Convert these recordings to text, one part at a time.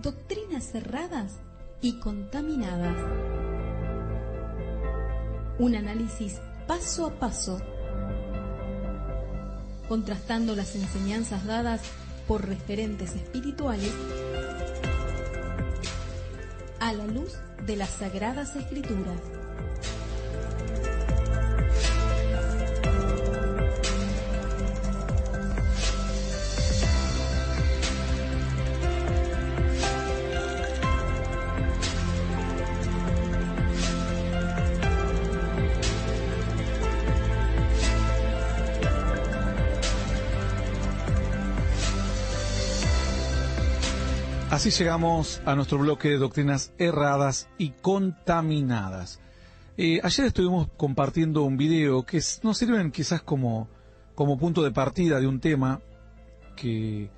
doctrinas cerradas y contaminadas. Un análisis paso a paso, contrastando las enseñanzas dadas por referentes espirituales a la luz de las Sagradas Escrituras. Así llegamos a nuestro bloque de doctrinas erradas y contaminadas. Ayer estuvimos compartiendo un video que nos sirven quizás como punto de partida de un tema que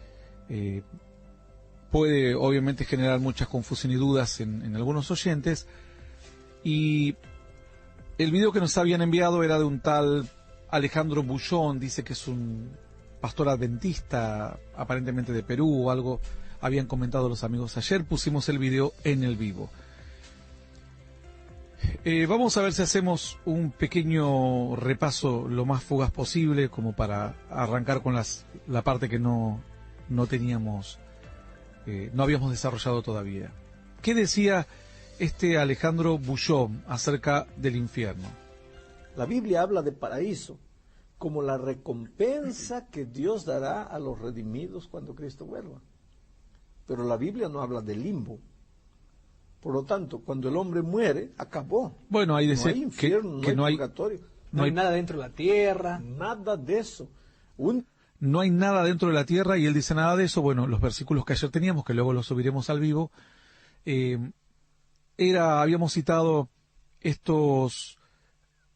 puede obviamente generar muchas confusiones y dudas en algunos oyentes. Y el video que nos habían enviado era de un tal Alejandro Bullón, dice que es un pastor adventista, aparentemente de Perú o algo. Habían comentado los amigos ayer, pusimos el video en el vivo. Vamos a ver si hacemos un pequeño repaso lo más fugaz posible, como para arrancar con la parte que no teníamos, no habíamos desarrollado todavía. ¿Qué decía este Alejandro Bullón acerca del infierno? La Biblia habla de paraíso como la recompensa que Dios dará a los redimidos cuando Cristo vuelva. Pero la Biblia no habla de limbo. Por lo tanto, cuando el hombre muere, acabó. Bueno, ahí dice no hay infierno, que no hay purgatorio. No hay nada dentro de la tierra. Nada de eso. No hay nada dentro de la tierra, y él dice nada de eso. Bueno, los versículos que ayer teníamos, que luego los subiremos al vivo, habíamos citado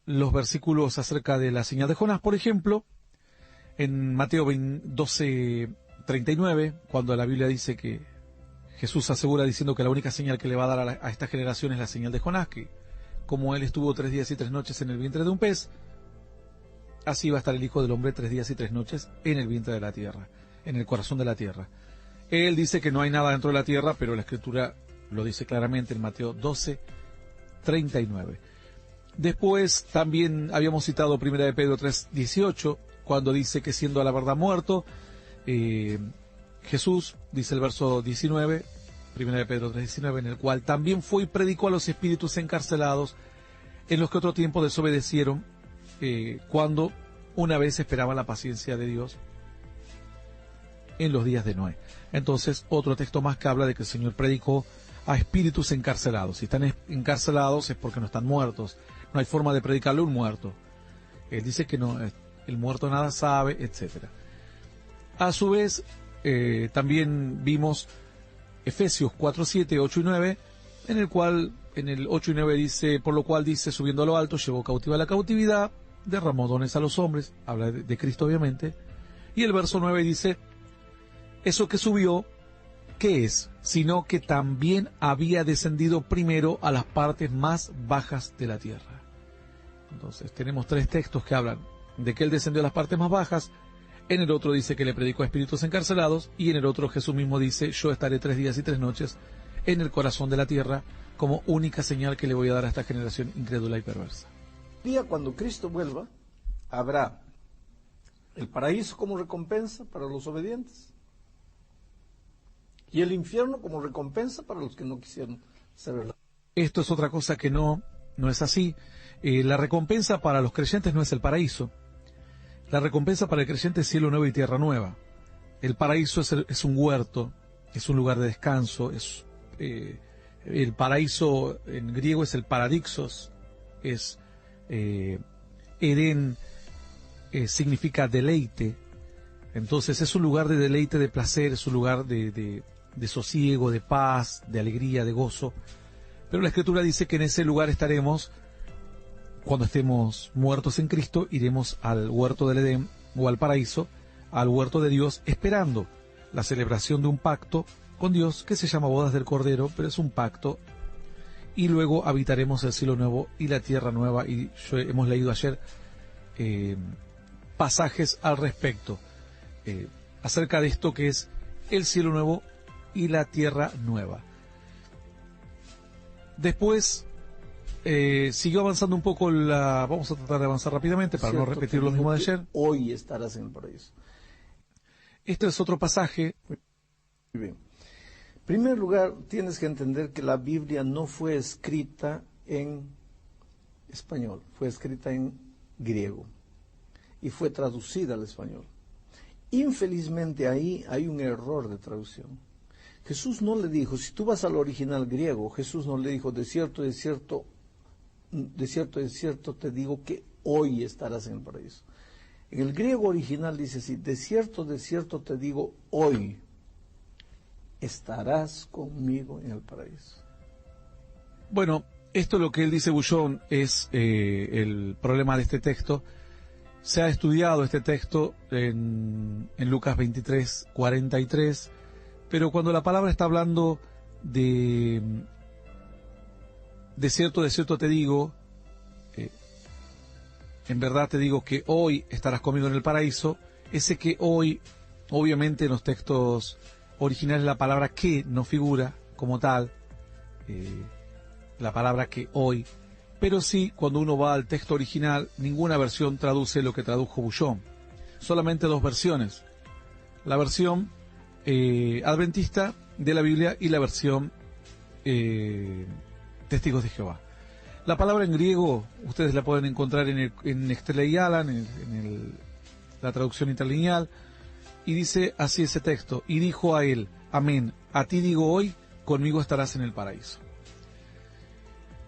los versículos acerca de la señal de Jonás, por ejemplo, en Mateo 12:39, cuando la Biblia dice que Jesús asegura diciendo que la única señal que le va a dar a esta generación es la señal de Jonás, que como él estuvo 3 días y 3 noches en el vientre de un pez, así va a estar el Hijo del Hombre 3 días y 3 noches en el vientre de la tierra, en el corazón de la tierra. Él dice que no hay nada dentro de la tierra, pero la Escritura lo dice claramente en Mateo 12:39. Después también habíamos citado 1 de Pedro 3:18, cuando dice que siendo a la verdad muerto, Jesús, dice el verso 19, 1 de Pedro 3:19, en el cual también fue y predicó a los espíritus encarcelados, en los que otro tiempo desobedecieron, cuando una vez esperaban la paciencia de Dios en los días de Noé. Entonces, otro texto más que habla de que el Señor predicó a espíritus encarcelados. Si están encarcelados es porque no están muertos. No hay forma de predicarle a un muerto. Él dice que no, el muerto nada sabe, etcétera. A su vez, también vimos Efesios 4:7, 8 y 9, en el cual, en el 8 y 9 dice, por lo cual dice, subiendo a lo alto, llevó cautiva la cautividad, derramó dones a los hombres, habla de Cristo obviamente, y el verso 9 dice, eso que subió, ¿qué es? Sino que también había descendido primero a las partes más bajas de la tierra. Entonces, tenemos 3 textos que hablan de que él descendió a las partes más bajas. En el otro dice que le predicó a espíritus encarcelados, y en el otro Jesús mismo dice, yo estaré 3 días y 3 noches en el corazón de la tierra, como única señal que le voy a dar a esta generación incrédula y perversa. Día cuando Cristo vuelva, habrá el paraíso como recompensa para los obedientes y el infierno como recompensa para los que no quisieron saberlo. Esto es otra cosa que no es así. La recompensa para los creyentes no es el paraíso. La recompensa para el creyente es cielo nuevo y tierra nueva. El paraíso es un huerto, es un lugar de descanso. El paraíso en griego es el paradixos, es Edén, significa deleite. Entonces es un lugar de deleite, de placer, es un lugar de sosiego, de paz, de alegría, de gozo. Pero la Escritura dice que en ese lugar estaremos, cuando estemos muertos en Cristo, iremos al huerto del Edén, o al paraíso, al huerto de Dios, esperando la celebración de un pacto con Dios, que se llama bodas del Cordero, pero es un pacto, y luego habitaremos el cielo nuevo y la tierra nueva, y hemos leído ayer pasajes al respecto, acerca de esto que es el cielo nuevo y la tierra nueva. Después siguió avanzando un poco vamos a tratar de avanzar rápidamente para no repetir lo mismo de ayer. Hoy estarás en el paraíso. Este es otro pasaje. Muy bien. En primer lugar, tienes que entender que la Biblia no fue escrita en español, fue escrita en griego y fue traducida al español. Infelizmente ahí hay un error de traducción. Jesús no le dijo, si tú vas al original griego, Jesús no le dijo, de cierto te digo que hoy estarás en el paraíso. En el griego original dice así, de cierto te digo hoy estarás conmigo en el paraíso. Bueno, esto lo que él dice Bullón es el problema de este texto. Se ha estudiado este texto en Lucas 23, 43, pero cuando la palabra está hablando de cierto te digo, en verdad te digo que hoy estarás conmigo en el paraíso, ese que hoy, obviamente en los textos originales la palabra que no figura como tal, la palabra que hoy, pero sí, cuando uno va al texto original, ninguna versión traduce lo que tradujo Bullón. Solamente dos versiones. La versión adventista de la Biblia y la versión Testigos de Jehová. La palabra en griego, ustedes la pueden encontrar en Extelei Alan, en la traducción interlineal, y dice así ese texto, y dijo a él, amén, a ti digo hoy, conmigo estarás en el paraíso.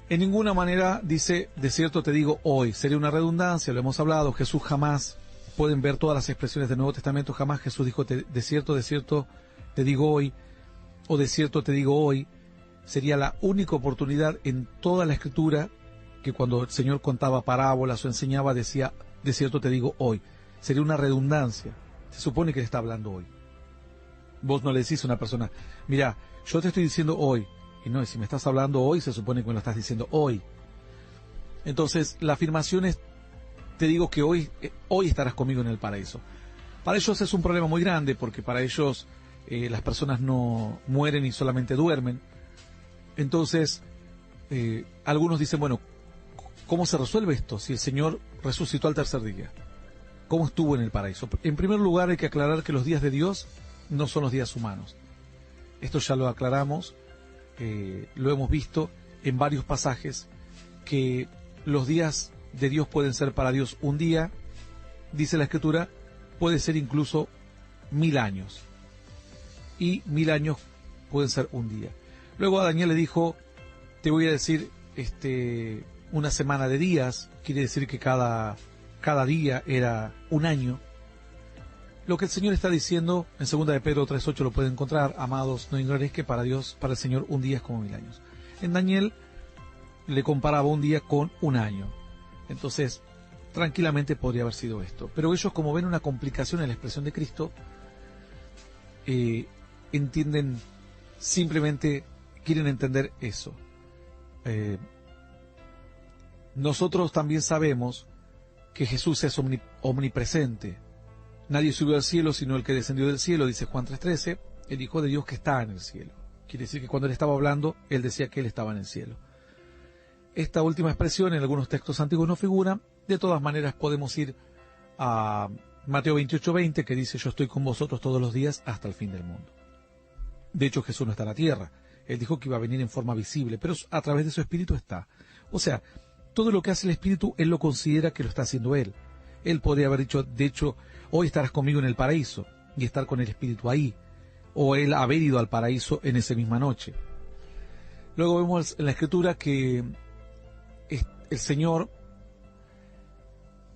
En ninguna manera dice, de cierto te digo hoy, sería una redundancia, lo hemos hablado, Jesús jamás, pueden ver todas las expresiones del Nuevo Testamento, jamás Jesús dijo, de cierto te digo hoy, o de cierto te digo hoy, sería la única oportunidad en toda la Escritura que cuando el Señor contaba parábolas o enseñaba decía, de cierto te digo hoy, sería una redundancia, se supone que le está hablando hoy. Vos no le decís a una persona, mira, yo te estoy diciendo hoy, y no, si me estás hablando hoy, se supone que me lo estás diciendo hoy. Entonces, la afirmación es, te digo que hoy estarás conmigo en el paraíso. Para ellos es un problema muy grande, porque para ellos las personas no mueren y solamente duermen. Entonces, algunos dicen, bueno, ¿cómo se resuelve esto si el Señor resucitó al tercer día? ¿Cómo estuvo en el paraíso? En primer lugar, hay que aclarar que los días de Dios no son los días humanos. Esto ya lo aclaramos. Lo hemos visto en varios pasajes, que los días de Dios pueden ser para Dios un día, dice la Escritura, puede ser incluso 1000 años, y 1000 años pueden ser un día. Luego a Daniel le dijo, te voy a decir una semana de días, quiere decir que cada día era un año. Lo que el Señor está diciendo en 2 de Pedro 3.8 lo pueden encontrar, amados, no ignoréis que para Dios, para el Señor, un día es como 1000 años. En Daniel le comparaba un día con un año. Entonces, tranquilamente podría haber sido esto. Pero ellos, como ven una complicación en la expresión de Cristo, entienden, simplemente quieren entender eso. Nosotros también sabemos que Jesús es omnipresente. Nadie subió al cielo sino el que descendió del cielo, dice Juan 3.13, el Hijo de Dios que está en el cielo. Quiere decir que cuando él estaba hablando, él decía que él estaba en el cielo. Esta última expresión en algunos textos antiguos no figura. De todas maneras podemos ir a Mateo 28.20, que dice, yo estoy con vosotros todos los días hasta el fin del mundo. De hecho, Jesús no está en la tierra. Él dijo que iba a venir en forma visible, pero a través de su Espíritu está. O sea, todo lo que hace el Espíritu, él lo considera que lo está haciendo él. Él podría haber dicho, de hecho, hoy estarás conmigo en el paraíso, y estar con el Espíritu ahí, o él haber ido al paraíso en esa misma noche. Luego vemos en la Escritura que el Señor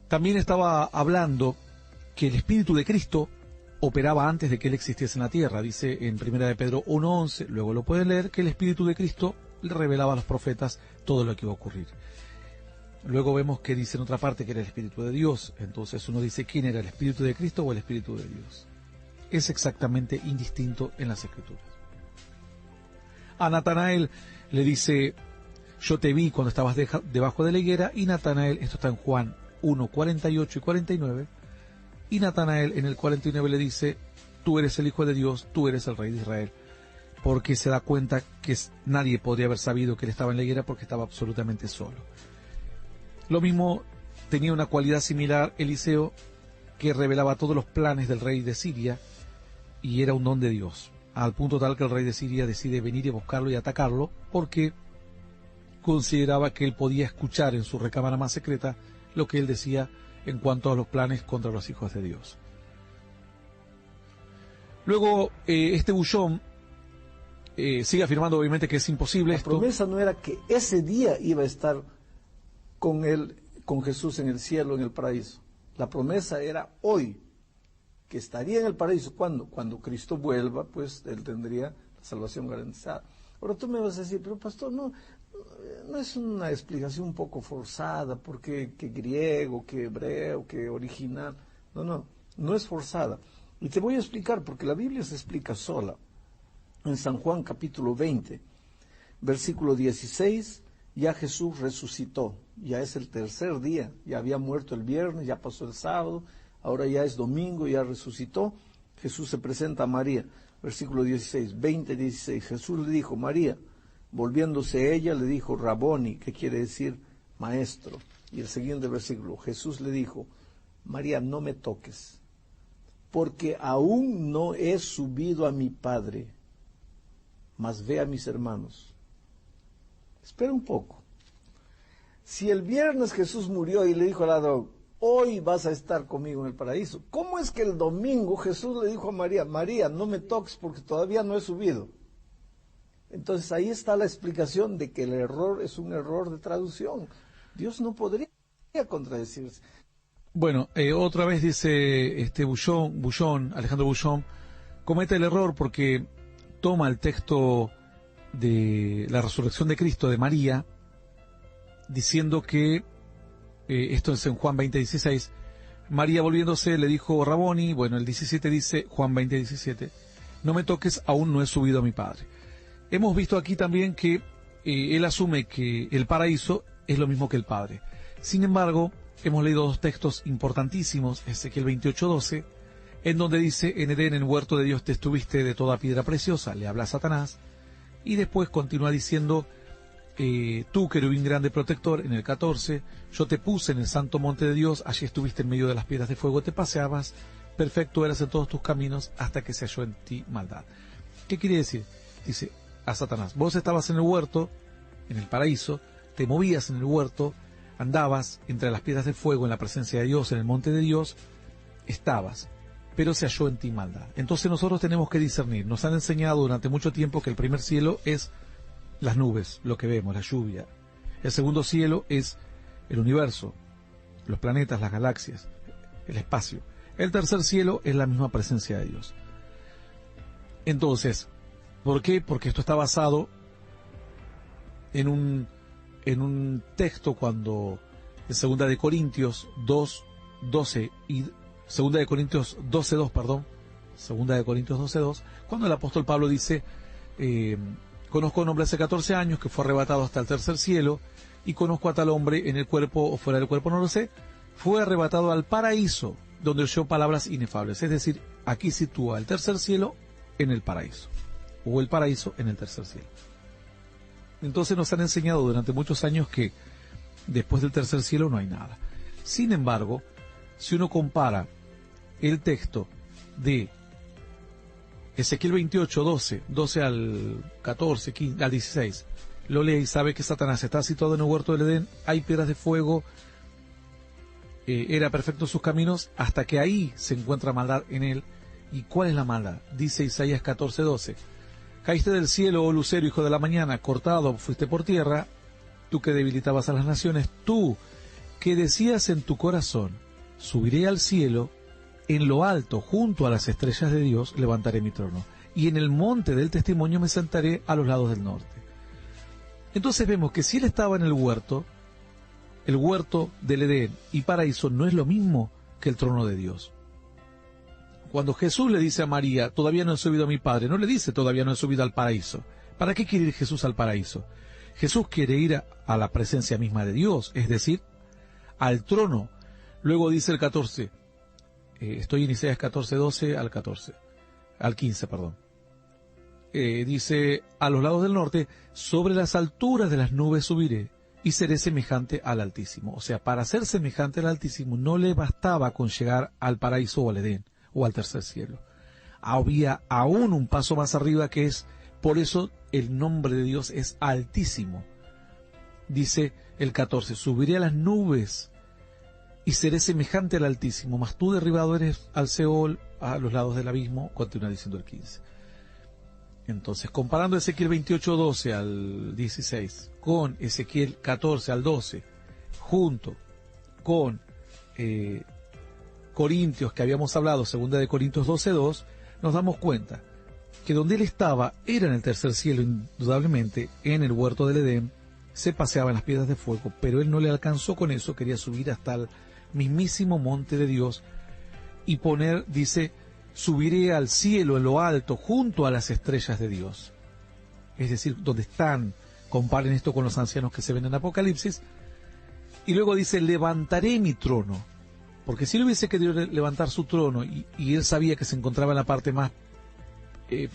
también estaba hablando que el Espíritu de Cristo operaba antes de que él existiese en la tierra. Dice en 1 de Pedro 1.11, luego lo pueden leer, que el Espíritu de Cristo le revelaba a los profetas todo lo que iba a ocurrir. Luego vemos que dice en otra parte que era el Espíritu de Dios. Entonces uno dice, ¿quién era, el Espíritu de Cristo o el Espíritu de Dios? Es exactamente indistinto en las Escrituras. A Natanael le dice, yo te vi cuando estabas debajo de la higuera, y Natanael, esto está en Juan 1:48 y 49, y Natanael en el 49 le dice, tú eres el Hijo de Dios, tú eres el Rey de Israel. porque se da cuenta que nadie podría haber sabido que él estaba en la higuera porque estaba absolutamente solo. Lo mismo tenía una cualidad similar Eliseo, que revelaba todos los planes del rey de Siria y era un don de Dios, al punto tal que el rey de Siria decide venir y buscarlo y atacarlo porque consideraba que él podía escuchar en su recámara más secreta lo que él decía en cuanto a los planes contra los hijos de Dios. Luego, este Bullón sigue afirmando obviamente que es imposible esto. La promesa no era que ese día iba a estar con él, con Jesús en el cielo, en el paraíso. La promesa era hoy, que estaría en el paraíso. ¿Cuándo? Cuando Cristo vuelva, pues él tendría la salvación garantizada. Ahora tú me vas a decir, pero pastor, no es una explicación un poco forzada, porque que griego, que hebreo, que original. No es forzada. Y te voy a explicar, porque la Biblia se explica sola. En San Juan capítulo 20, versículo 16, ya Jesús resucitó, ya es el tercer día, ya había muerto el viernes, ya pasó el sábado, ahora ya es domingo, ya resucitó. Jesús se presenta a María, versículo 16, 16, Jesús le dijo, María, volviéndose ella, le dijo, Raboni, que quiere decir maestro. Y el siguiente versículo, Jesús le dijo, María, no me toques, porque aún no he subido a mi Padre, mas ve a mis hermanos. Espera un poco. Si el viernes Jesús murió y le dijo al ladrón, hoy vas a estar conmigo en el paraíso, ¿cómo es que el domingo Jesús le dijo a María, María, no me toques porque todavía no he subido? Entonces ahí está la explicación de que el error es un error de traducción. Dios no podría contradecirse. Bueno, otra vez dice Alejandro Bullón, comete el error porque toma el texto de la resurrección de Cristo de María, diciendo que, esto es en Juan 20:16, María volviéndose le dijo Raboni, bueno, el 17 dice, Juan 20:17, no me toques, aún no he subido a mi Padre. Hemos visto aquí también que él asume que el paraíso es lo mismo que el Padre. Sin embargo, hemos leído dos textos importantísimos, Ezequiel 28:12, en donde dice, en Edén, en huerto de Dios te estuviste de toda piedra preciosa, le habla a Satanás, y después continúa diciendo, tú, querubín grande protector, en el 14, yo te puse en el santo monte de Dios, allí estuviste en medio de las piedras de fuego, te paseabas, perfecto eras en todos tus caminos, hasta que se halló en ti maldad. ¿Qué quiere decir? Dice a Satanás, vos estabas en el huerto, en el paraíso, te movías en el huerto, andabas entre las piedras de fuego en la presencia de Dios, en el monte de Dios, estabas, pero se halló en ti maldad. Entonces nosotros tenemos que discernir. Nos han enseñado durante mucho tiempo que el primer cielo es las nubes, lo que vemos, la lluvia. El segundo cielo es el universo, los planetas, las galaxias, el espacio. El tercer cielo es la misma presencia de Dios. Entonces, ¿por qué? Porque esto está basado en un texto cuando en 2 de Corintios 2:12 y 2 de Corintios 12:2, perdón, 2 de Corintios 12:2, cuando el apóstol Pablo dice, conozco a un hombre hace 14 años que fue arrebatado hasta el tercer cielo, y conozco a tal hombre en el cuerpo o fuera del cuerpo, no lo sé, fue arrebatado al paraíso, donde oyó palabras inefables. Es decir, aquí sitúa el tercer cielo en el paraíso, o el paraíso en el tercer cielo. Entonces nos han enseñado durante muchos años que después del tercer cielo no hay nada. Sin embargo, si uno compara el texto de Ezequiel 28:12 al 14, 15, al 16, lo lee y sabe que Satanás está situado en el huerto del Edén, hay piedras de fuego, era perfecto en sus caminos, hasta que ahí se encuentra maldad en él. ¿Y cuál es la maldad? Dice Isaías 14:12, caíste del cielo, oh lucero, hijo de la mañana, cortado fuiste por tierra, tú que debilitabas a las naciones, tú que decías en tu corazón, subiré al cielo, en lo alto, junto a las estrellas de Dios, levantaré mi trono, y en el monte del testimonio me sentaré a los lados del norte. Entonces vemos que si él estaba en el huerto del Edén y paraíso no es lo mismo que el trono de Dios. Cuando Jesús le dice a María, todavía no he subido a mi Padre, no le dice, todavía no he subido al paraíso. ¿Para qué quiere ir Jesús al paraíso? Jesús quiere ir a la presencia misma de Dios, es decir, al trono. Luego dice el 14, estoy en Isaías 14:12 al 15, perdón. dice, a los lados del norte, sobre las alturas de las nubes subiré y seré semejante al Altísimo. O sea, para ser semejante al Altísimo no le bastaba con llegar al paraíso o al Edén o al tercer cielo. Había aún un paso más arriba, que es, por eso el nombre de Dios es Altísimo. Dice el 14, subiré a las nubes y seré semejante al Altísimo, mas tú derribado eres al Seol, a los lados del abismo, continúa diciendo el 15. Entonces, comparando Ezequiel 28:12 al 16 con Ezequiel 14 al 12, junto con Corintios, que habíamos hablado, 2 de Corintios 12:2, nos damos cuenta que donde él estaba era en el tercer cielo, indudablemente, en el huerto del Edén, se paseaban las piedras de fuego, pero él no le alcanzó con eso, quería subir hasta el mismísimo monte de Dios y poner, dice, subiré al cielo en lo alto junto a las estrellas de Dios. Es decir, donde están, comparen esto con los ancianos que se ven en Apocalipsis, y luego dice, levantaré mi trono, porque si él hubiese querido levantar su trono y él sabía que se encontraba en la parte más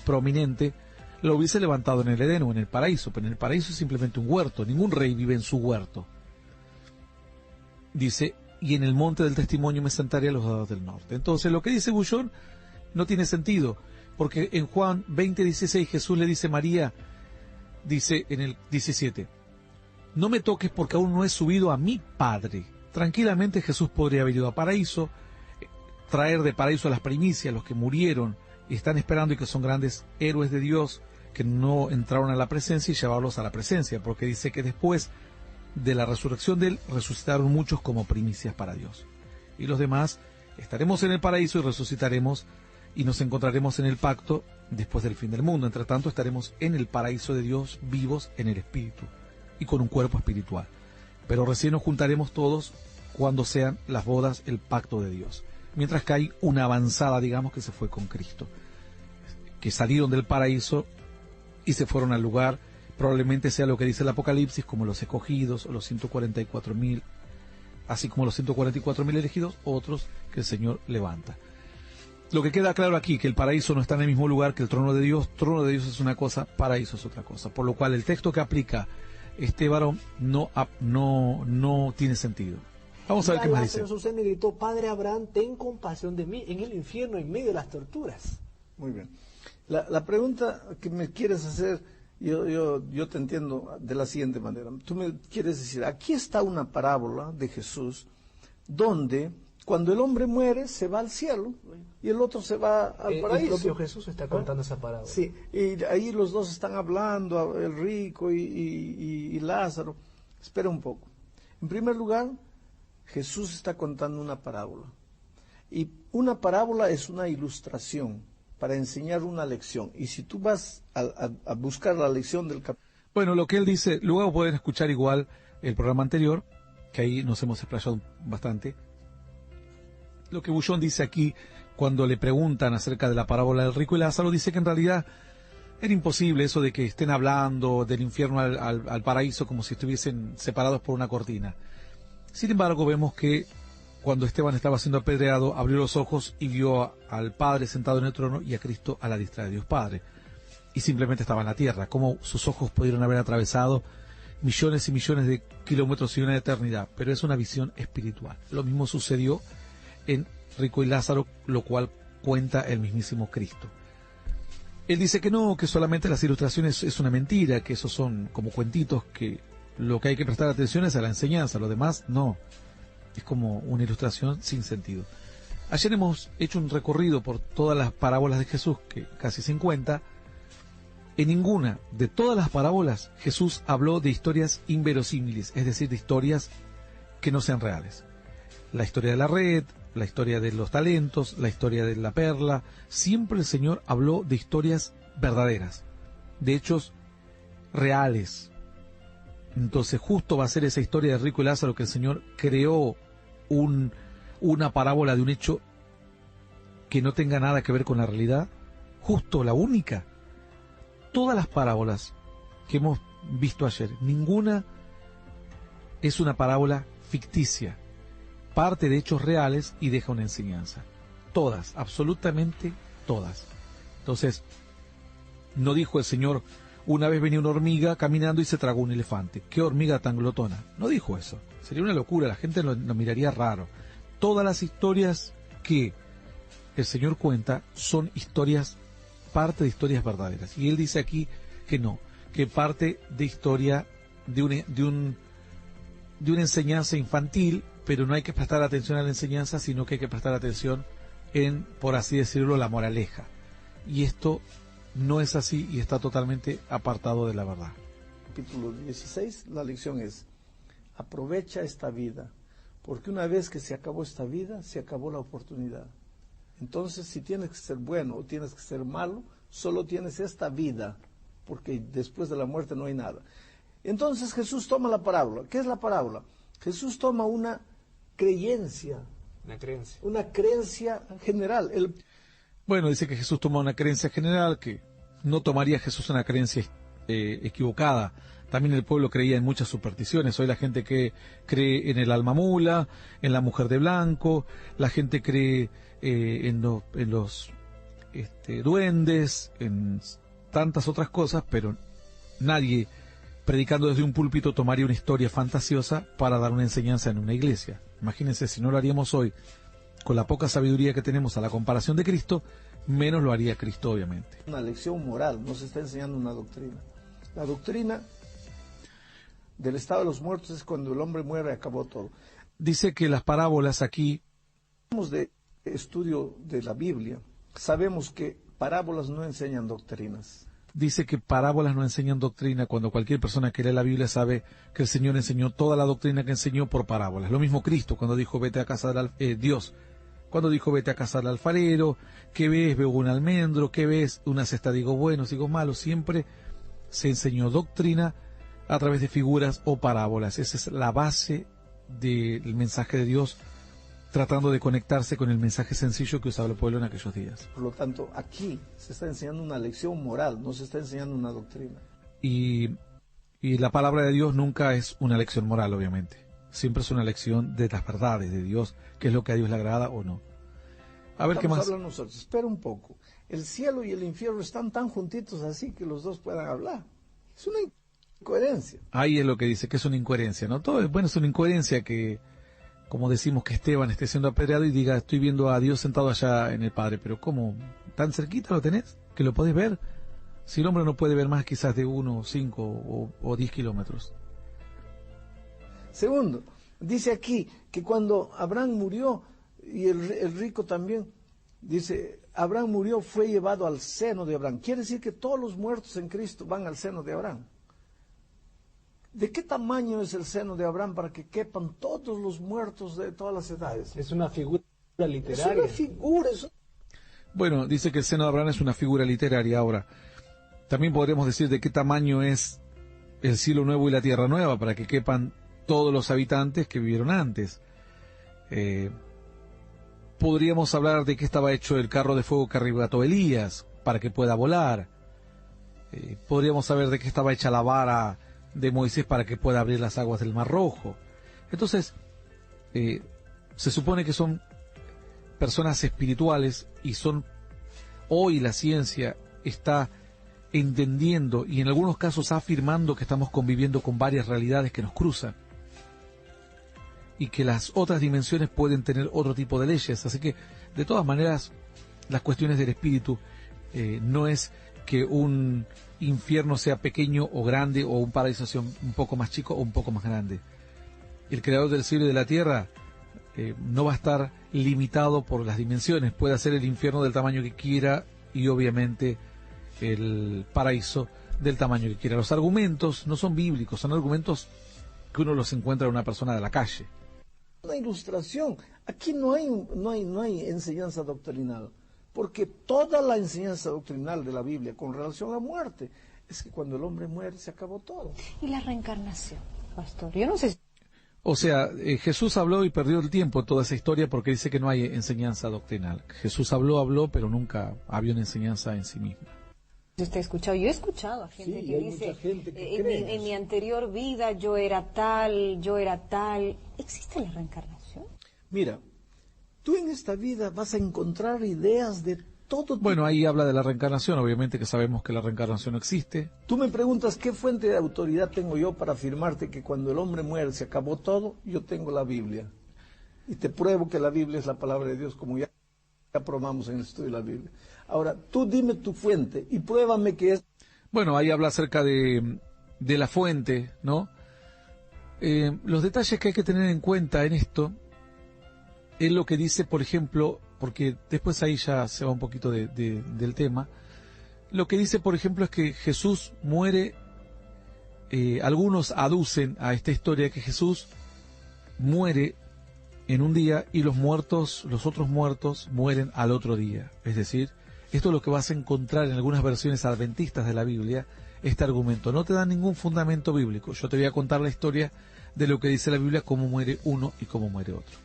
prominente, lo hubiese levantado en el Edén o en el paraíso, pero en el paraíso es simplemente un huerto, ningún rey vive en su huerto. Dice, y en el monte del testimonio me sentaré a los lados del norte. Entonces lo que dice Bullón no tiene sentido, porque en Juan 20:16 Jesús le dice a María, dice en el 17, no me toques porque aún no he subido a mi Padre. Tranquilamente Jesús podría haber ido a paraíso, traer de paraíso a las primicias, los que murieron y están esperando y que son grandes héroes de Dios, que no entraron a la presencia, y llevarlos a la presencia, porque dice que después de la resurrección de él, resucitaron muchos como primicias para Dios. Y los demás estaremos en el paraíso y resucitaremos y nos encontraremos en el pacto después del fin del mundo. Entre tanto, estaremos en el paraíso de Dios, vivos en el espíritu y con un cuerpo espiritual. Pero recién nos juntaremos todos cuando sean las bodas, el pacto de Dios. Mientras que hay una avanzada, digamos, que se fue con Cristo, que salieron del paraíso y se fueron al lugar, probablemente sea lo que dice el Apocalipsis, como los escogidos, o los 144.000, así como los 144.000 elegidos, otros que el Señor levanta. Lo que queda claro aquí, que el paraíso no está en el mismo lugar que el trono de Dios es una cosa, paraíso es otra cosa, por lo cual el texto que aplica este varón no tiene sentido. Vamos a ver qué más dice. Susana gritó, Padre Abraham, ten compasión de mí en el infierno, en medio de las torturas. Muy bien. La pregunta que me quieres hacer, yo te entiendo de la siguiente manera. Tú me quieres decir, aquí está una parábola de Jesús donde cuando el hombre muere se va al cielo y el otro se va al paraíso. El propio Jesús está contando esa parábola. Sí, y ahí los dos están hablando, el rico y Lázaro. Espera un poco. En primer lugar, Jesús está contando una parábola. Y una parábola es una ilustración para enseñar una lección. Y si tú vas a buscar la lección del capítulo... Bueno, lo que él dice, luego pueden escuchar igual el programa anterior, que ahí nos hemos explayado bastante. Lo que Bullón dice aquí, cuando le preguntan acerca de la parábola del rico y Lázaro, dice que en realidad era imposible eso de que estén hablando del infierno al paraíso como si estuviesen separados por una cortina. Sin embargo, vemos que cuando Esteban estaba siendo apedreado, abrió los ojos y vio al Padre sentado en el trono y a Cristo a la diestra de Dios Padre. Y simplemente estaba en la tierra. Cómo sus ojos pudieron haber atravesado millones y millones de kilómetros y una eternidad. Pero es una visión espiritual. Lo mismo sucedió en Rico y Lázaro, lo cual cuenta el mismísimo Cristo. Él dice que no, que solamente las ilustraciones es una mentira, que esos son como cuentitos, que lo que hay que prestar atención es a la enseñanza, lo demás no. Es como una ilustración sin sentido. Ayer hemos hecho un recorrido por todas las parábolas de Jesús, que casi 50. En ninguna de todas las parábolas Jesús habló de historias inverosímiles, es decir, de historias que no sean reales. La historia de la red, la historia de los talentos, la historia de la perla, siempre el Señor habló de historias verdaderas, de hechos reales. Entonces justo va a ser esa historia de Rico y Lázaro que el Señor creó una parábola de un hecho que no tenga nada que ver con la realidad, justo la única. Todas las parábolas que hemos visto ayer, ninguna es una parábola ficticia, parte de hechos reales y deja una enseñanza. Todas, absolutamente todas. Entonces, No dijo el Señor, una vez venía una hormiga caminando y se tragó un elefante. ¿Qué hormiga tan glotona? No dijo eso. Sería una locura, la gente lo miraría raro. Todas las historias que el Señor cuenta son historias, parte de historias verdaderas. Y Él dice aquí que no, que parte de historia de una enseñanza infantil, pero no hay que prestar atención a la enseñanza, sino que hay que prestar atención en, por así decirlo, la moraleja. Y esto no es así y está totalmente apartado de la verdad. Capítulo 16, la lección es: aprovecha esta vida, porque una vez que se acabó esta vida, se acabó la oportunidad. Entonces, si tienes que ser bueno o tienes que ser malo, solo tienes esta vida, porque después de la muerte no hay nada. Entonces Jesús toma la parábola. ¿Qué es la parábola? Jesús toma una creencia. Una creencia general. Bueno, dice que Jesús toma una creencia general, que no tomaría Jesús una creencia equivocada. También el pueblo creía en muchas supersticiones. Hoy la gente que cree en el alma mula, en la mujer de blanco, la gente cree en los duendes, en tantas otras cosas, pero nadie, predicando desde un púlpito, tomaría una historia fantasiosa para dar una enseñanza en una iglesia. Imagínense, si no lo haríamos hoy, con la poca sabiduría que tenemos a la comparación de Cristo, menos lo haría Cristo, obviamente. Una lección moral, no se está enseñando una doctrina. La doctrina del estado de los muertos es cuando el hombre muere, acabó todo. Dice que las parábolas aquí... De estudio de la Biblia, sabemos que parábolas no enseñan doctrinas. Dice que parábolas no enseñan doctrina, cuando cualquier persona que lee la Biblia sabe que el Señor enseñó toda la doctrina que enseñó por parábolas. Lo mismo Cristo, cuando dijo vete a casa del Dios, cuando dijo vete a casa del alfarero, ¿qué ves? Veo un almendro, ¿qué ves? Una cesta, digo buenos, digo malos. Siempre se enseñó doctrina a través de figuras o parábolas. Esa es la base del mensaje de Dios, tratando de conectarse con el mensaje sencillo que usaba el pueblo en aquellos días. Por lo tanto, aquí se está enseñando una lección moral, no se está enseñando una doctrina. Y la palabra de Dios nunca es una lección moral, obviamente. Siempre es una lección de las verdades de Dios, que es lo que a Dios le agrada o no. A ver, ¿qué más? Hablar nosotros. Espera un poco. El cielo y el infierno están tan juntitos así que los dos puedan hablar. Es una incoherencia. Ahí es lo que dice, que es una incoherencia, ¿no? Todo es una incoherencia que... Como decimos que Esteban esté siendo apedreado y diga, estoy viendo a Dios sentado allá en el Padre. Pero ¿cómo? ¿Tan cerquita lo tenés? ¿Que lo podés ver? Si el hombre no puede ver más quizás de 1, 5 o 10 kilómetros. Segundo, dice aquí que cuando Abraham murió, y el rico también, dice, Abraham murió, fue llevado al seno de Abraham. Quiere decir que todos los muertos en Cristo van al seno de Abraham. ¿De qué tamaño es el seno de Abraham para que quepan todos los muertos de todas las edades? Es una figura literaria. Es una figura. Bueno, dice que el seno de Abraham es una figura literaria. Ahora, también podríamos decir de qué tamaño es el cielo nuevo y la tierra nueva para que quepan todos los habitantes que vivieron antes. Podríamos hablar de qué estaba hecho el carro de fuego que arrebató Elías para que pueda volar. Podríamos saber de qué estaba hecha la vara de Moisés para que pueda abrir las aguas del Mar Rojo. Entonces, se supone que son personas espirituales y son, hoy la ciencia está entendiendo y en algunos casos afirmando que estamos conviviendo con varias realidades que nos cruzan y que las otras dimensiones pueden tener otro tipo de leyes. Así que, de todas maneras, las cuestiones del espíritu no es que un infierno sea pequeño o grande o un paraíso sea un poco más chico o un poco más grande. El creador del cielo y de la tierra no va a estar limitado por las dimensiones. Puede hacer el infierno del tamaño que quiera y obviamente el paraíso del tamaño que quiera. Los argumentos no son bíblicos, son argumentos que uno los encuentra en una persona de la calle. Una ilustración. Aquí no hay enseñanza doctrinal. Porque toda la enseñanza doctrinal de la Biblia con relación a la muerte es que cuando el hombre muere se acabó todo. ¿Y la reencarnación, pastor? Yo no sé. O sea, Jesús habló y perdió el tiempo en toda esa historia porque dice que no hay enseñanza doctrinal. Jesús habló, pero nunca había una enseñanza en sí misma. Usted ha escuchado, yo he escuchado a gente Sí, que hay dice, mucha gente que cree en mi anterior vida yo era tal. ¿Existe la reencarnación? Mira, tú en esta vida vas a encontrar ideas de todo. Bueno, ahí habla de la reencarnación, obviamente que sabemos que la reencarnación no existe. Tú me preguntas qué fuente de autoridad tengo yo para afirmarte que cuando el hombre muere se acabó todo. Yo tengo la Biblia. Y te pruebo que la Biblia es la palabra de Dios, como ya probamos en el estudio de la Biblia. Ahora, tú dime tu fuente y pruébame que es... Bueno, ahí habla acerca de la fuente, ¿no? Los detalles que hay que tener en cuenta en esto es lo que dice, por ejemplo, porque después ahí ya se va un poquito del tema. Lo que dice, por ejemplo, es que Jesús muere, algunos aducen a esta historia que Jesús muere en un día y los otros muertos mueren al otro día. Es decir, esto es lo que vas a encontrar en algunas versiones adventistas de la Biblia, este argumento. No te da ningún fundamento bíblico. Yo te voy a contar la historia de lo que dice la Biblia, cómo muere uno y cómo muere otro.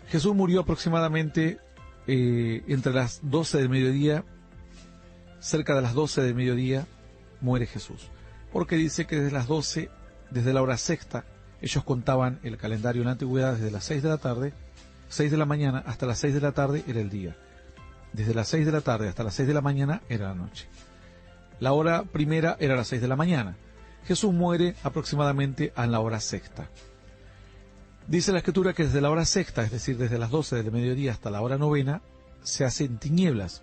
Jesús murió aproximadamente entre las 12 del mediodía, cerca de las 12 del mediodía, muere Jesús. Porque dice que desde las 12, desde la hora sexta, ellos contaban el calendario en la antigüedad desde las 6 de la tarde, 6 de la mañana hasta las 6 de la tarde era el día. Desde las 6 de la tarde hasta las 6 de la mañana era la noche. La hora primera era las 6 de la mañana. Jesús muere aproximadamente a la hora sexta. Dice la Escritura que desde la hora sexta, es decir, desde las 12 del mediodía hasta la hora novena, se hacen tinieblas,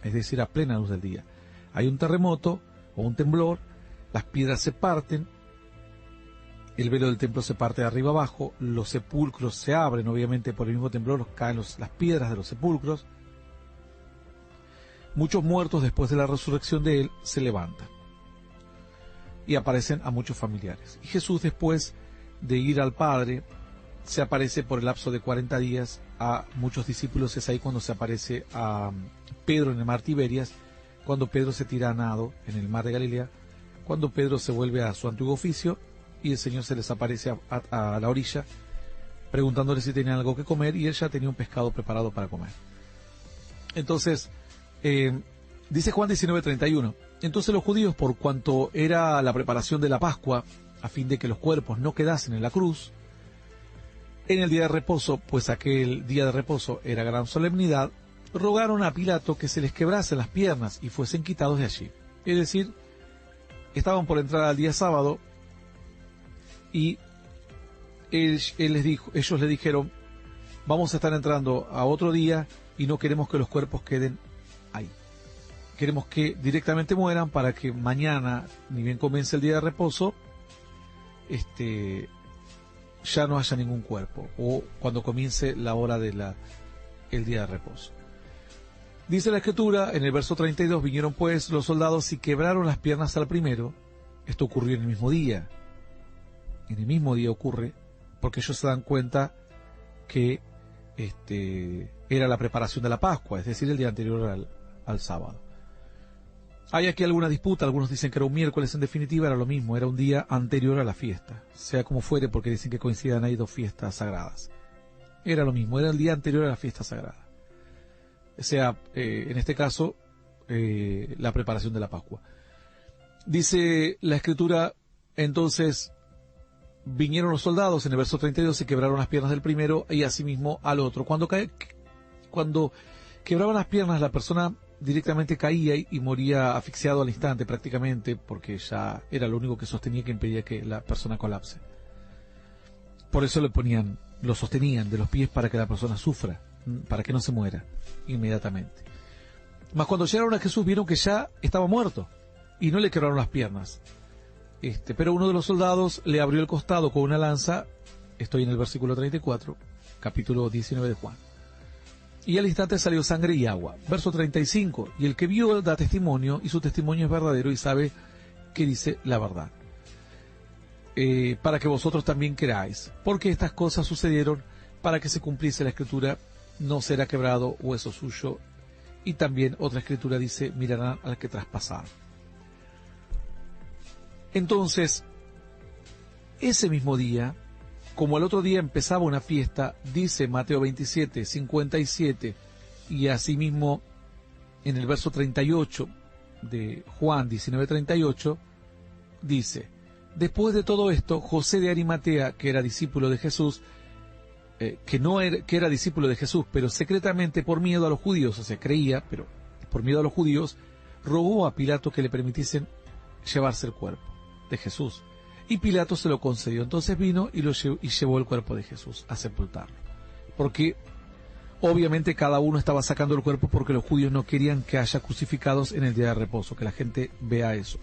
es decir, a plena luz del día. Hay un terremoto o un temblor, las piedras se parten, el velo del templo se parte de arriba abajo, los sepulcros se abren, obviamente por el mismo temblor caen las piedras de los sepulcros. Muchos muertos después de la resurrección de él se levantan y aparecen a muchos familiares. Y Jesús, después de ir al Padre, se aparece por el lapso de 40 días a muchos discípulos. Es ahí cuando se aparece a Pedro en el mar Tiberias, cuando Pedro se tira a nado en el mar de Galilea, cuando Pedro se vuelve a su antiguo oficio y el Señor se les aparece a la orilla preguntándole si tenían algo que comer, y él ya tenía un pescado preparado para comer. Entonces, dice Juan 19:31, entonces los judíos, por cuanto era la preparación de la Pascua, a fin de que los cuerpos no quedasen en la cruz, en el día de reposo, pues aquel día de reposo era gran solemnidad, rogaron a Pilato que se les quebrasen las piernas y fuesen quitados de allí. Es decir, estaban por entrar al día sábado y ellos le dijeron, vamos a estar entrando a otro día y no queremos que los cuerpos queden ahí. Queremos que directamente mueran para que mañana, ni bien comience el día de reposo, ya no haya ningún cuerpo, o cuando comience la hora el día de reposo. Dice la Escritura, en el verso 32, vinieron pues los soldados y quebraron las piernas al primero. Esto ocurrió en el mismo día. En el mismo día ocurre, porque ellos se dan cuenta que era la preparación de la Pascua, es decir, el día anterior al sábado. Hay aquí alguna disputa, algunos dicen que era un miércoles, en definitiva era lo mismo, era un día anterior a la fiesta, sea como fuere, porque dicen que coincidan ahí dos fiestas sagradas. Era lo mismo, era el día anterior a la fiesta sagrada. O sea, en este caso, la preparación de la Pascua. Dice la Escritura, entonces, vinieron los soldados, en el verso 32, y quebraron las piernas del primero y asimismo al otro. Cuando quebraban las piernas, la persona directamente caía y moría asfixiado al instante prácticamente, porque ya era lo único que sostenía, que impedía que la persona colapse. Por eso lo sostenían de los pies para que la persona sufra, para que no se muera inmediatamente. Mas cuando llegaron a Jesús vieron que ya estaba muerto y no le quebraron las piernas. Pero uno de los soldados le abrió el costado con una lanza, estoy en el versículo 34, capítulo 19 de Juan. Y al instante salió sangre y agua. Verso 35, y el que vio da testimonio, y su testimonio es verdadero, y sabe que dice la verdad. Para que vosotros también creáis, porque estas cosas sucedieron para que se cumpliese la Escritura, no será quebrado hueso suyo. Y también otra Escritura dice, mirarán al que traspasaron. Entonces, ese mismo día, como el otro día empezaba una fiesta, dice Mateo 27, 57, y asimismo en el verso 38 de Juan 19, 38, dice, después de todo esto, José de Arimatea, que era discípulo de Jesús, que era discípulo de Jesús, pero secretamente por miedo a los judíos, o sea, creía, pero por miedo a los judíos, rogó a Pilato que le permitiesen llevarse el cuerpo de Jesús. Y Pilato se lo concedió. Entonces vino y llevó el cuerpo de Jesús a sepultarlo. Porque obviamente cada uno estaba sacando el cuerpo porque los judíos no querían que haya crucificados en el día de reposo, que la gente vea eso.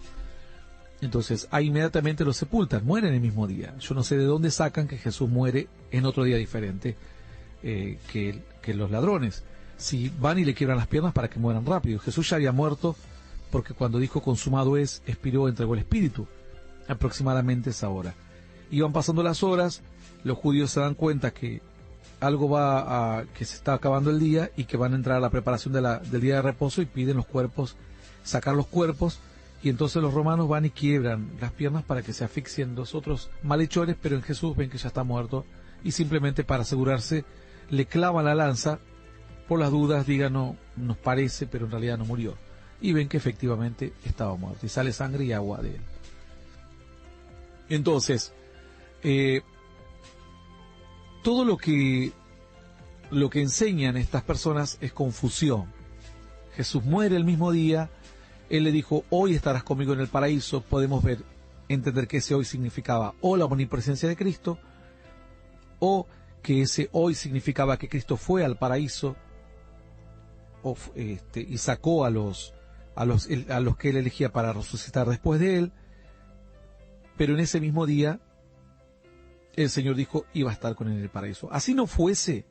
Entonces, ahí inmediatamente lo sepultan, mueren el mismo día. Yo no sé de dónde sacan que Jesús muere en otro día diferente que los ladrones. Si van y le quiebran las piernas para que mueran rápido. Jesús ya había muerto porque cuando dijo consumado es, expiró, entregó el espíritu. Aproximadamente esa hora. Iban pasando las horas, los judíos se dan cuenta que algo que se está acabando el día y que van a entrar a la preparación del día de reposo y piden los cuerpos, sacar los cuerpos. Y entonces los romanos van y quiebran las piernas para que se asfixien los otros malhechores, pero en Jesús ven que ya está muerto y simplemente para asegurarse le clavan la lanza, por las dudas digan no, nos parece, pero en realidad no murió. Y ven que efectivamente estaba muerto y sale sangre y agua de él. Entonces, todo lo que enseñan estas personas es confusión. Jesús muere el mismo día. Él le dijo, hoy estarás conmigo en el paraíso. Podemos entender que ese hoy significaba o la omnipresencia de Cristo, o que ese hoy significaba que Cristo fue al paraíso y sacó a los que él elegía para resucitar después de él. Pero en ese mismo día, el Señor dijo, iba a estar con él en el paraíso. Así no fuese,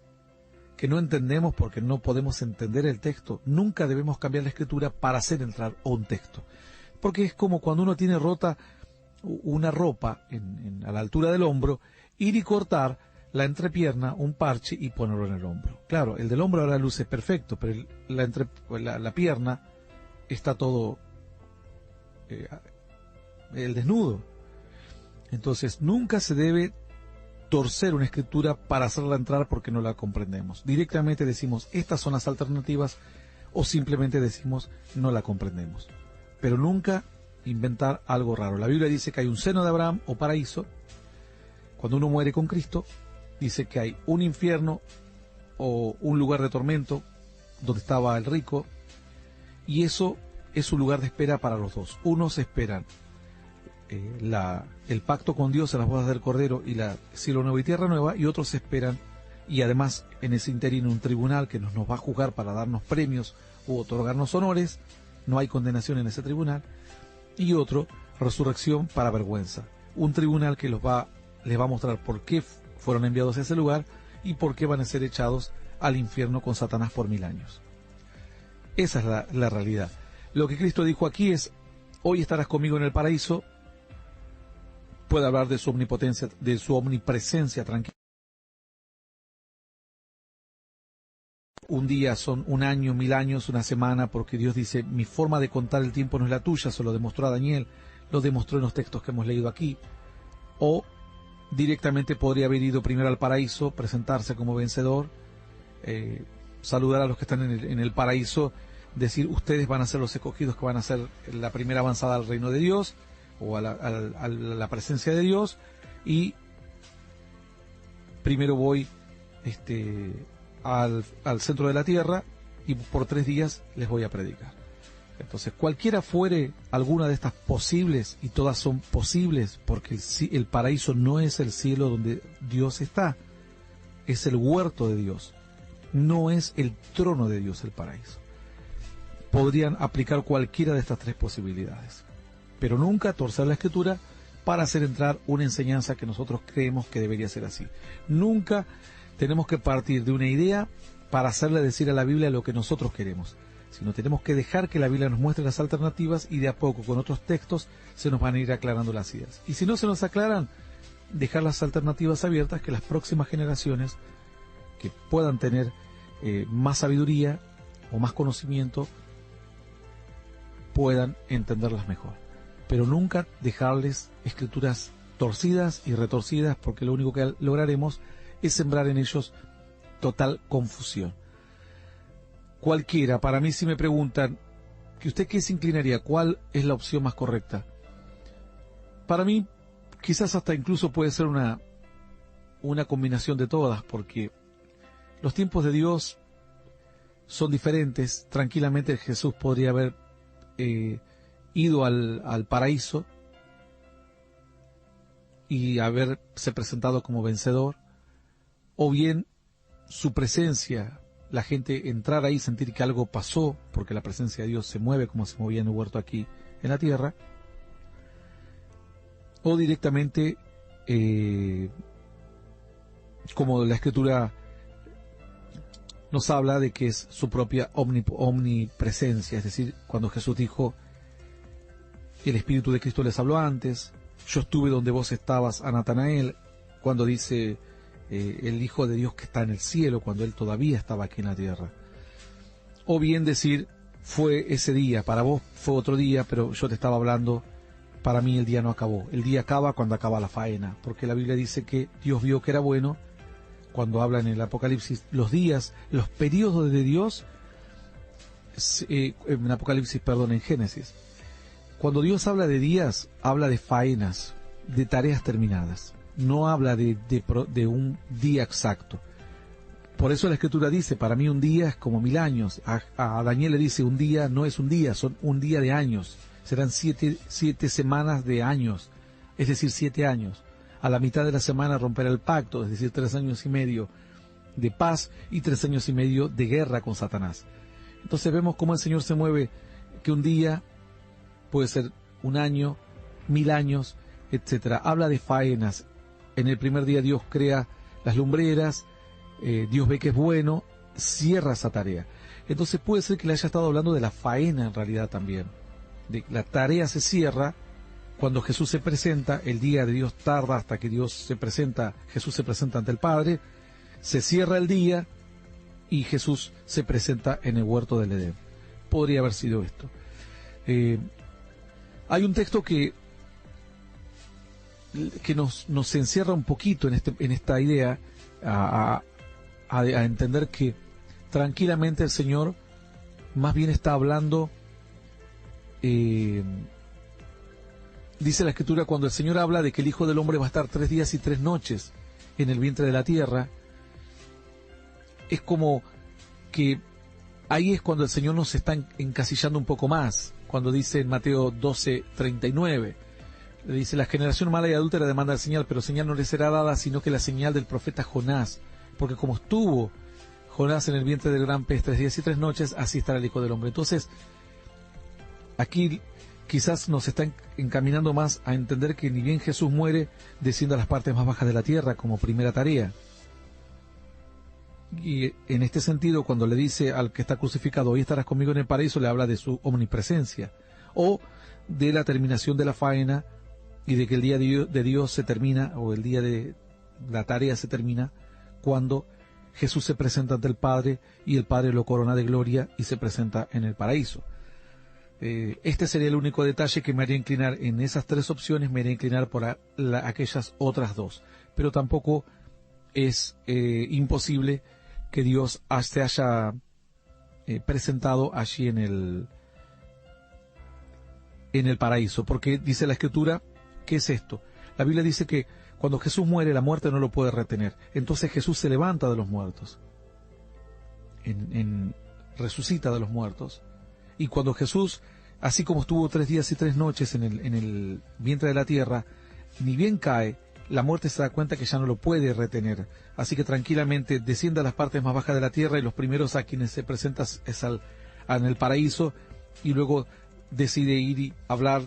que no entendemos porque no podemos entender el texto, nunca debemos cambiar la escritura para hacer entrar un texto. Porque es como cuando uno tiene rota una ropa a la altura del hombro, ir y cortar la entrepierna, un parche y ponerlo en el hombro. Claro, el del hombro ahora luce perfecto, pero la pierna está todo el desnudo. Entonces nunca se debe torcer una escritura para hacerla entrar porque no la comprendemos. Directamente decimos, estas son las alternativas, o simplemente decimos, no la comprendemos. Pero nunca inventar algo raro. La Biblia dice que hay un seno de Abraham o paraíso. Cuando uno muere con Cristo, dice que hay un infierno o un lugar de tormento donde estaba el rico, y eso es un lugar de espera para los dos. Unos esperan el pacto con Dios en las bodas del Cordero y la cielo nuevo y tierra nueva, y otros esperan, y además en ese interino un tribunal que nos va a juzgar para darnos premios u otorgarnos honores. No hay condenación en ese tribunal. Y otro, resurrección para vergüenza, un tribunal que les va a mostrar por qué fueron enviados a ese lugar y por qué van a ser echados al infierno con Satanás por 1000 años. Esa es la realidad. Lo que Cristo dijo aquí es, hoy estarás conmigo en el paraíso. Puede hablar de su omnipotencia, de su omnipresencia tranquila. Un día son un año, 1000 años, una semana, porque Dios dice, mi forma de contar el tiempo no es la tuya, se lo demostró a Daniel, lo demostró en los textos que hemos leído aquí. O directamente podría haber ido primero al paraíso, presentarse como vencedor, saludar a los que están en el paraíso, decir, ustedes van a ser los escogidos que van a hacer la primera avanzada al reino de Dios, o a la presencia de Dios, y primero voy al centro de la tierra y por 3 días les voy a predicar. Entonces, cualquiera fuere alguna de estas posibles, y todas son posibles, porque el paraíso no es el cielo donde Dios está, es el huerto de Dios, no es el trono de Dios el paraíso. Podrían aplicar cualquiera de estas 3 posibilidades, pero nunca torcer la escritura para hacer entrar una enseñanza que nosotros creemos que debería ser así. Nunca tenemos que partir de una idea para hacerle decir a la Biblia lo que nosotros queremos, sino tenemos que dejar que la Biblia nos muestre las alternativas, y de a poco con otros textos se nos van a ir aclarando las ideas. Y si no se nos aclaran, dejar las alternativas abiertas, que las próximas generaciones que puedan tener más sabiduría o más conocimiento puedan entenderlas mejor. Pero nunca dejarles escrituras torcidas y retorcidas, porque lo único que lograremos es sembrar en ellos total confusión. Cualquiera, para mí, si me preguntan, ¿que usted qué se inclinaría? ¿Cuál es la opción más correcta? Para mí, quizás hasta incluso puede ser una una combinación de todas, porque los tiempos de Dios son diferentes. Tranquilamente Jesús podría haber ido al paraíso y haberse presentado como vencedor, o bien su presencia, la gente entrar ahí, sentir que algo pasó, porque la presencia de Dios se mueve como se movía en el huerto aquí en la tierra, o directamente, como la Escritura nos habla de que es su propia omnipresencia, es decir, cuando Jesús dijo, el Espíritu de Cristo les habló antes, yo estuve donde vos estabas, a Natanael, cuando dice el Hijo de Dios que está en el cielo, cuando Él todavía estaba aquí en la tierra. O bien decir, fue ese día, para vos fue otro día, pero yo te estaba hablando, para mí el día no acabó. El día acaba cuando acaba la faena, porque la Biblia dice que Dios vio que era bueno, cuando habla en el Apocalipsis, los días, los periodos de Dios, en Apocalipsis, perdón, en Génesis. Cuando Dios habla de días, habla de faenas, de tareas terminadas. No habla de un día exacto. Por eso la Escritura dice, para mí un día es como 1000 años. A Daniel le dice, un día no es un día, son un día de años. Serán siete semanas de años, es decir, 7 años. A la mitad de la semana romperá el pacto, es decir, 3 años y medio de paz y 3 años y medio de guerra con Satanás. Entonces vemos cómo el Señor se mueve, que un día puede ser 1 año, 1000 años, etcétera. Habla de faenas. En el primer día Dios crea las lumbreras, Dios ve que es bueno, cierra esa tarea. Entonces puede ser que le haya estado hablando de la faena en realidad también. La tarea se cierra cuando Jesús se presenta, el día de Dios tarda hasta que Jesús se presenta ante el Padre, se cierra el día y Jesús se presenta en el huerto del Edén. Podría haber sido esto. Hay un texto que nos encierra un poquito en esta idea a entender que tranquilamente el Señor más bien está hablando. Dice la Escritura, cuando el Señor habla de que el Hijo del Hombre va a estar 3 días y 3 noches en el vientre de la tierra, es como que ahí es cuando el Señor nos está encasillando un poco más, cuando dice en Mateo 12:39, le dice, la generación mala y adúltera demanda señal, pero señal no le será dada, sino que la señal del profeta Jonás, porque como estuvo Jonás en el vientre del gran pez 3 días y 3 noches, así estará el Hijo del Hombre. Entonces, aquí quizás nos está encaminando más a entender que ni bien Jesús muere, desciende a las partes más bajas de la tierra como primera tarea. Y en este sentido, cuando le dice al que está crucificado, hoy estarás conmigo en el paraíso, le habla de su omnipresencia, o de la terminación de la faena, y de que el día de Dios se termina, o el día de la tarea se termina, cuando Jesús se presenta ante el Padre, y el Padre lo corona de gloria, y se presenta en el paraíso. Este sería el único detalle que me haría inclinar en esas 3 opciones, me haría inclinar por aquellas otras 2. Pero tampoco es imposible que Dios se haya presentado allí en el paraíso. Porque dice la Escritura, ¿qué es esto? La Biblia dice que cuando Jesús muere, la muerte no lo puede retener. Entonces Jesús se levanta de los muertos. Resucita de los muertos. Y cuando Jesús, así como estuvo 3 días y 3 noches en el vientre de la tierra, ni bien cae, la muerte se da cuenta que ya no lo puede retener. Así que tranquilamente desciende a las partes más bajas de la tierra, y los primeros a quienes se presenta es en el paraíso, y luego decide ir y hablar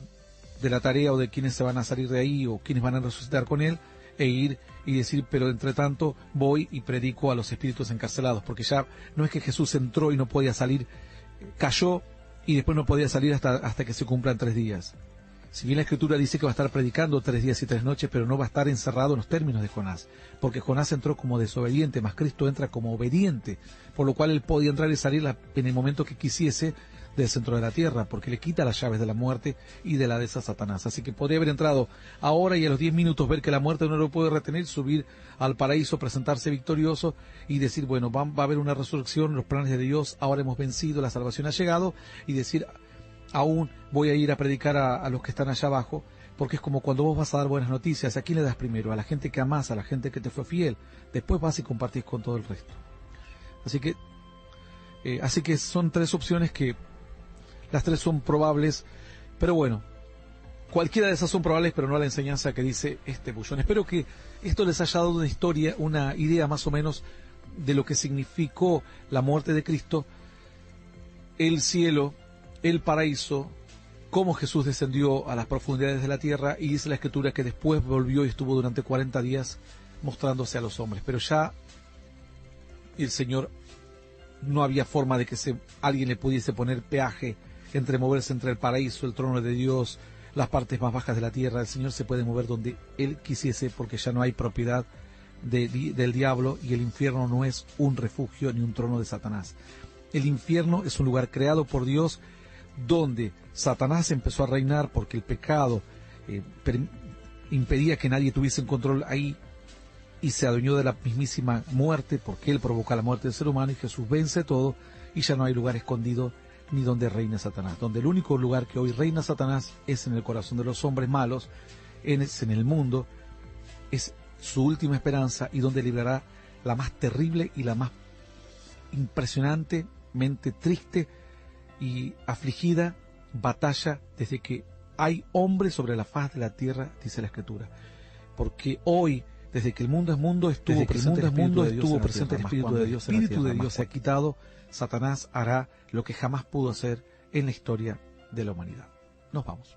de la tarea o de quienes se van a salir de ahí o quienes van a resucitar con él, e ir y decir, pero entre tanto voy y predico a los espíritus encarcelados, porque ya no es que Jesús entró y no podía salir, cayó y después no podía salir hasta que se cumplan 3 días. Si bien la Escritura dice que va a estar predicando 3 días y 3 noches, pero no va a estar encerrado en los términos de Jonás, porque Jonás entró como desobediente, más Cristo entra como obediente, por lo cual él podía entrar y salir en el momento que quisiese del centro de la tierra, porque le quita las llaves de la muerte y de la de Satanás. Así que podría haber entrado ahora y a los 10 minutos ver que la muerte no lo puede retener, subir al paraíso, presentarse victorioso y decir, bueno, va a haber una resurrección, los planes de Dios, ahora hemos vencido, la salvación ha llegado, y decir, aún voy a ir a predicar a los que están allá abajo, porque es como cuando vos vas a dar buenas noticias, ¿a quién le das primero? A la gente que amás, a la gente que te fue fiel, después vas y compartís con todo el resto. Así que son tres opciones que las tres son probables, pero bueno, cualquiera de esas son probables, pero no a la enseñanza que dice este bullón. Espero que esto les haya dado una historia, una idea más o menos de lo que significó la muerte de Cristo, el cielo, el paraíso, cómo Jesús descendió a las profundidades de la tierra, y dice la Escritura que después volvió y estuvo durante 40 días mostrándose a los hombres. Pero ya el Señor, no había forma de que alguien le pudiese poner peaje entre moverse entre el paraíso, el trono de Dios, las partes más bajas de la tierra. El Señor se puede mover donde Él quisiese, porque ya no hay propiedad del diablo, y el infierno no es un refugio ni un trono de Satanás. El infierno es un lugar creado por Dios donde Satanás empezó a reinar porque el pecado impedía que nadie tuviese un control ahí, y se adueñó de la mismísima muerte porque él provoca la muerte del ser humano, y Jesús vence todo y ya no hay lugar escondido ni donde reina Satanás. Donde el único lugar que hoy reina Satanás es en el corazón de los hombres malos, es en el mundo, es su última esperanza, y donde librará la más terrible y la más impresionantemente triste y afligida batalla desde que hay hombres sobre la faz de la tierra, dice la Escritura. Porque hoy, desde que el mundo es mundo, estuvo presente el Espíritu de Dios. El Espíritu de Dios se ha quitado, Satanás hará lo que jamás pudo hacer en la historia de la humanidad. Nos vamos.